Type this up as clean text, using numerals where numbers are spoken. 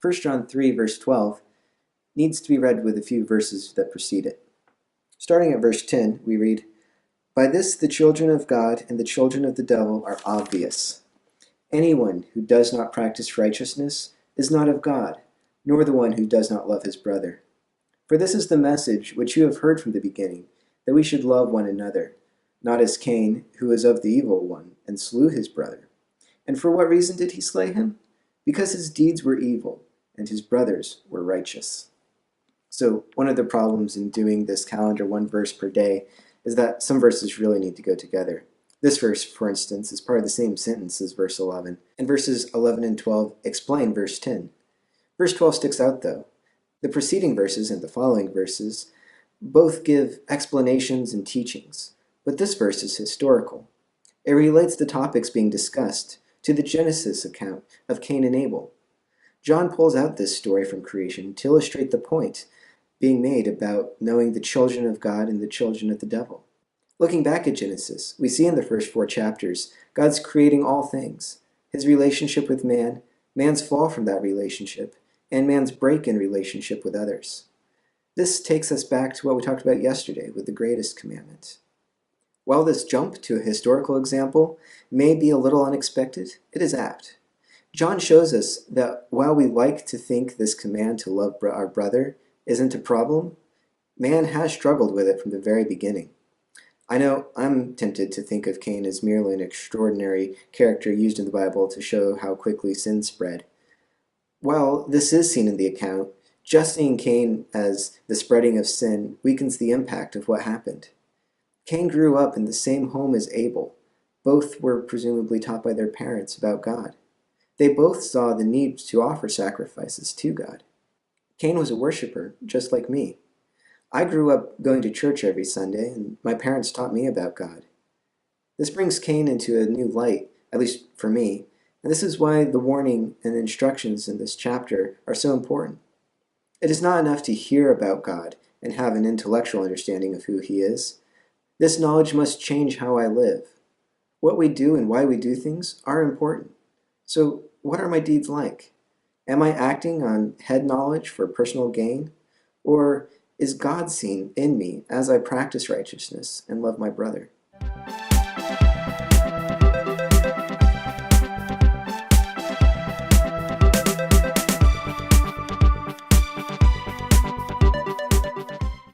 1 John 3, verse 12, needs to be read with a few verses that precede it. Starting at verse 10, we read, "By this the children of God and the children of the devil are obvious. Anyone who does not practice righteousness is not of God, nor the one who does not love his brother. For this is the message which you have heard from the beginning, that we should love one another, not as Cain, who is of the evil one, and slew his brother. And for what reason did he slay him? Because his deeds were evil, and his brothers were righteous." So one of the problems in doing this calendar one verse per day is that some verses really need to go together. This verse, for instance, is part of the same sentence as verse 11, and verses 11 and 12 explain verse 10. Verse 12 sticks out, though. The preceding verses and the following verses both give explanations and teachings, but this verse is historical. It relates the topics being discussed to the Genesis account of Cain and Abel. John pulls out this story from creation to illustrate the point being made about knowing the children of God and the children of the devil. Looking back at Genesis, we see in the first 4 chapters God's creating all things, his relationship with man, man's fall from that relationship, and man's break in relationship with others. This takes us back to what we talked about yesterday with the greatest commandment. While this jump to a historical example may be a little unexpected, it is apt. John shows us that while we like to think this command to love our brother isn't a problem, man has struggled with it from the very beginning. I know I'm tempted to think of Cain as merely an extraordinary character used in the Bible to show how quickly sin spread. While this is seen in the account, just seeing Cain as the spreading of sin weakens the impact of what happened. Cain grew up in the same home as Abel. Both were presumably taught by their parents about God. They both saw the need to offer sacrifices to God. Cain was a worshiper, just like me. I grew up going to church every Sunday, and my parents taught me about God. This brings Cain into a new light, at least for me, and this is why the warning and instructions in this chapter are so important. It is not enough to hear about God and have an intellectual understanding of who he is. This knowledge must change how I live. What we do and why we do things are important. So, what are my deeds like? Am I acting on head knowledge for personal gain? Or is God seen in me as I practice righteousness and love my brother?